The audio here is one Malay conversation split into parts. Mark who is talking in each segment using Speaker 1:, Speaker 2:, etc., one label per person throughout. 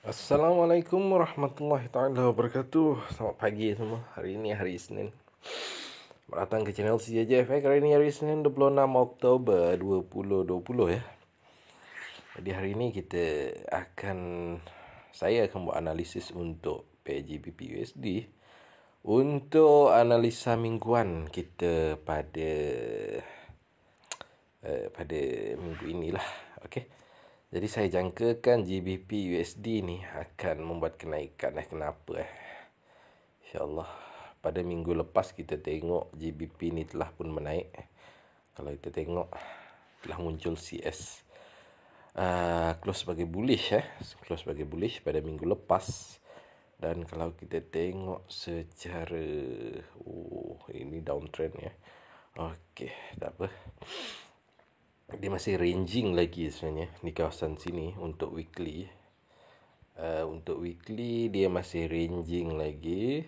Speaker 1: Assalamualaikum warahmatullahi taala wabarakatuh. Selamat pagi semua. Hari ini hari Isnin. Selamat datang ke channel CJF. Kali ini hari Isnin 26 Oktober 2020 ya. Jadi hari ini saya akan buat analisis untuk PGBP USD untuk analisa mingguan kita pada minggu inilah. Okey. Jadi saya jangkakan GBP USD ni akan membuat kenaikan. Kenapa? InsyaAllah. Pada minggu lepas kita tengok GBP ni telah pun menaik. Kalau kita tengok telah muncul CS close sebagai bullish close sebagai bullish pada minggu lepas. Dan kalau kita tengok secara ini downtrend ya. Okey, tak apa. Dia masih ranging lagi sebenarnya di kawasan sini untuk weekly. Untuk weekly dia masih ranging lagi.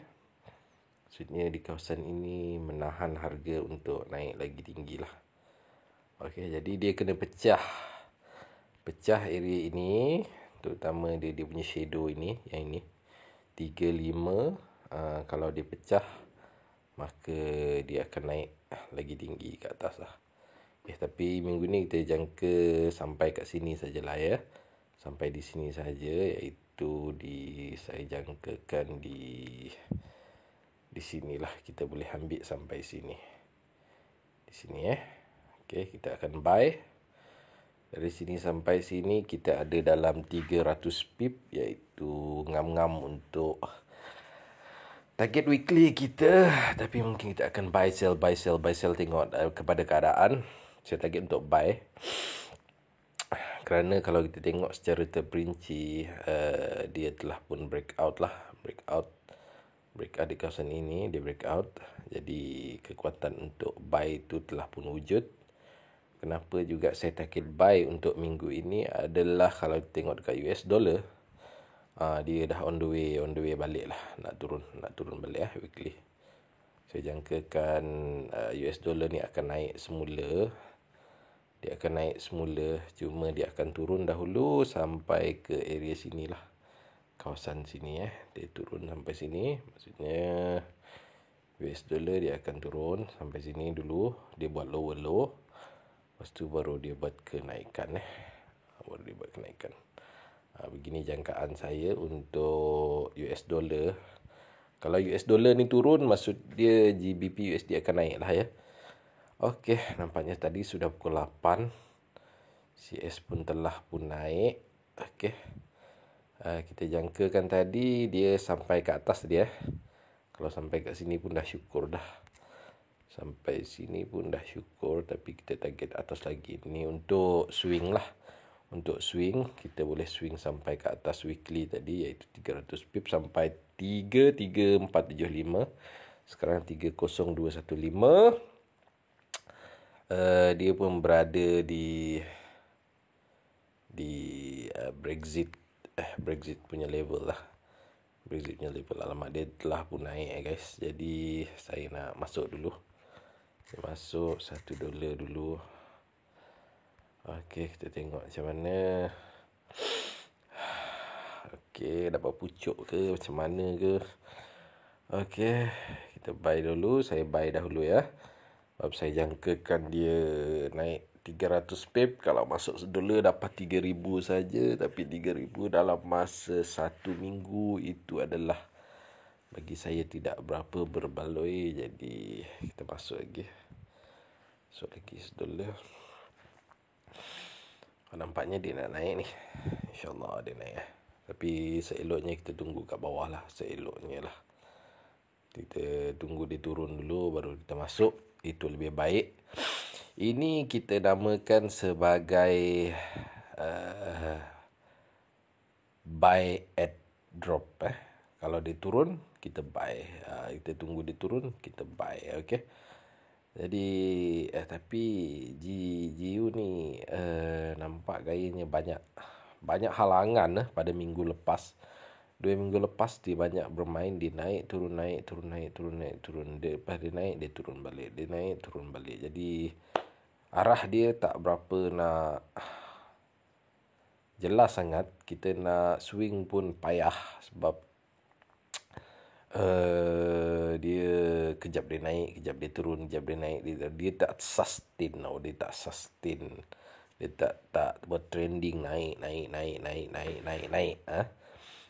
Speaker 1: Maksudnya di kawasan ini menahan harga untuk naik lagi tinggi lah. Okey, jadi dia kena pecah area ini, terutama dia punya shadow ini, yang ini 35. Kalau dia pecah, maka dia akan naik lagi tinggi ke atas lah. Tapi minggu ni kita jangka sampai kat sini sajalah ya. Sampai di sini saja, iaitu saya jangkakan di sinilah kita boleh ambil sampai sini. Di sini Okey, kita akan buy. Dari sini sampai sini kita ada dalam 300 pip, iaitu ngam-ngam untuk target weekly kita. Tapi mungkin kita akan buy sell tengok kepada keadaan. Saya target untuk buy. Kerana kalau kita tengok secara terperinci, dia telah pun breakout di kawasan ini. Dia breakout. Jadi kekuatan untuk buy itu telah pun wujud. Kenapa juga saya target buy untuk minggu ini adalah kalau kita tengok dekat US dollar, dia dah on the way balik lah. Nak turun balik weekly. Saya jangkakan US dollar ni akan naik semula. Dia akan naik semula, cuma dia akan turun dahulu sampai ke area sinilah. Kawasan sini dia turun sampai sini. Maksudnya US dollar dia akan turun sampai sini dulu. Dia buat lower low. Lepas tu baru dia buat kenaikan begini jangkaan saya untuk US dollar. Kalau US dollar ni turun, maksud dia GBP USD akan naik lah ya. Okey, nampaknya tadi sudah pukul 8. CS pun telah pun naik. Okey. Kita jangkakan tadi dia sampai ke atas dia. Kalau sampai kat sini pun dah syukur dah. Sampai sini pun dah syukur, tapi kita target atas lagi. Ini untuk swing lah. Untuk swing, kita boleh swing sampai ke atas weekly tadi, iaitu 300 pip sampai 33475. Sekarang 30215. Dia pun berada di Brexit punya level lah. Brexit punya level. Alamak, dia telah pun naik guys. Jadi saya nak masuk dulu. Saya masuk $1 dulu. Okey, kita tengok macam mana. Okey, dapat pucuk ke macam mana ke. Okey, kita buy dulu. Saya buy dahulu ya. Sebab saya jangkakan dia naik 300 pip. Kalau masuk $1 dapat 3,000 saja. Tapi 3,000 dalam masa 1 minggu itu adalah bagi saya tidak berapa berbaloi. Jadi kita masuk lagi. $1. Nampaknya dia nak naik ni. InsyaAllah dia naik Tapi seeloknya kita tunggu kat bawah lah. Seeloknya lah. Kita tunggu dia turun dulu baru kita masuk. Itu lebih baik. Ini kita namakan sebagai buy at drop. Kalau dia turun, kita buy. Kita tunggu dia turun, kita buy. Okey. Jadi tapi GU ni nampak gayanya banyak halangan pada minggu lepas. 2 minggu lepas dia banyak bermain. Dia naik, turun, naik, turun, naik, turun, naik, turun. Lepas dia naik, dia turun balik. Dia naik, turun balik. Jadi arah dia tak berapa nak jelas sangat. Kita nak swing pun payah sebab dia kejap dia naik, kejap dia turun, kejap dia naik. Dia tak sustain tau. Dia tak sustain. Dia tak bertrending naik.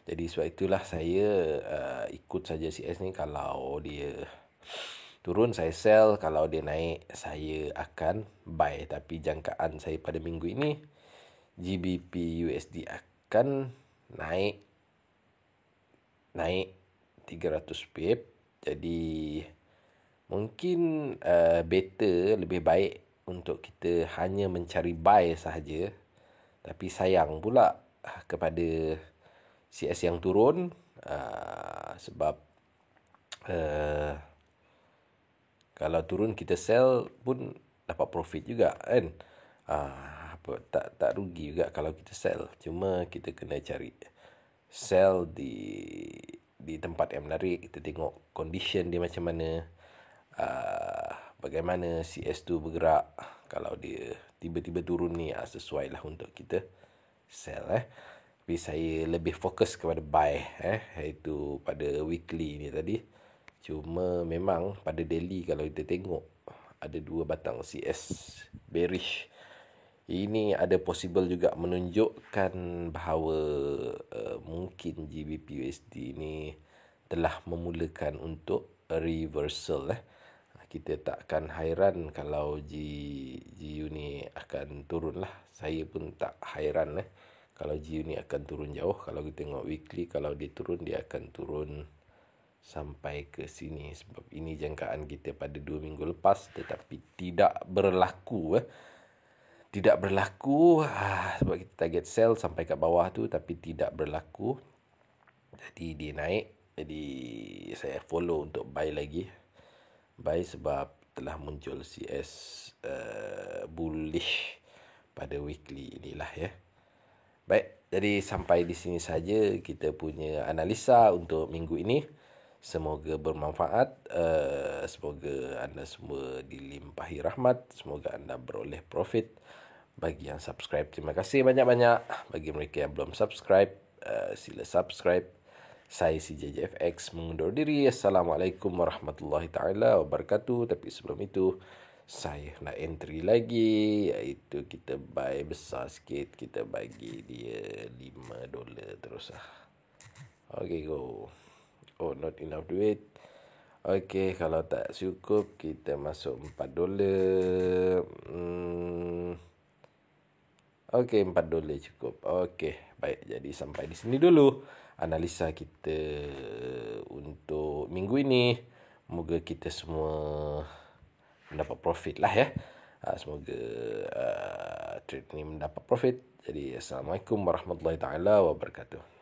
Speaker 1: Jadi sebab itulah saya ikut saja CS ni. Kalau dia turun saya sell, kalau dia naik saya akan buy. Tapi jangkaan saya pada minggu ini GBP USD akan naik 300 pip. Jadi mungkin better, lebih baik untuk kita hanya mencari buy sahaja. Tapi sayang pula kepada CS yang turun, sebab kalau turun kita sell pun dapat profit juga kan. Tak rugi juga kalau kita sell. Cuma kita kena cari sell di tempat yang menarik. Kita tengok condition dia macam mana, bagaimana CS tu bergerak. Kalau dia tiba-tiba turun ni, sesuai lah untuk kita sell. Tapi saya lebih fokus kepada buy, iaitu pada weekly ni tadi. Cuma memang pada daily kalau kita tengok ada 2 batang CS bearish. Ini ada possible juga menunjukkan bahawa mungkin GBP USD ni telah memulakan untuk reversal. Kita tak akan hairan kalau GU ni akan turun lah. Saya pun tak hairan kalau GU ni akan turun jauh. Kalau kita tengok weekly, kalau dia turun, dia akan turun sampai ke sini. Sebab ini jangkaan kita pada 2 minggu lepas, tetapi tidak berlaku. Tidak berlaku sebab kita target sell sampai kat bawah tu, tapi tidak berlaku. Jadi dia naik. Jadi saya follow untuk buy lagi. Buy sebab telah muncul CS bullish pada weekly inilah ya. Baik, jadi sampai di sini saja kita punya analisa untuk minggu ini. Semoga bermanfaat. Semoga anda semua dilimpahi rahmat. Semoga anda beroleh profit. Bagi yang subscribe, terima kasih banyak-banyak. Bagi mereka yang belum subscribe, sila subscribe. Saya CJJFX mengundur diri. Assalamualaikum warahmatullahi taala wabarakatuh. Tapi sebelum itu, saya nak entry lagi, iaitu kita buy besar sikit. Kita bagi dia $5 terus lah. Okay, go. Oh, not enough duit. Okay, kalau tak cukup, kita masuk $4. Okay, $4 cukup. Okay, baik. Jadi sampai di sini dulu analisa kita untuk minggu ini. Moga kita semua mendapat profit lah ya. Semoga trade ni mendapat profit. Jadi assalamualaikum warahmatullahi taala wabarakatuh.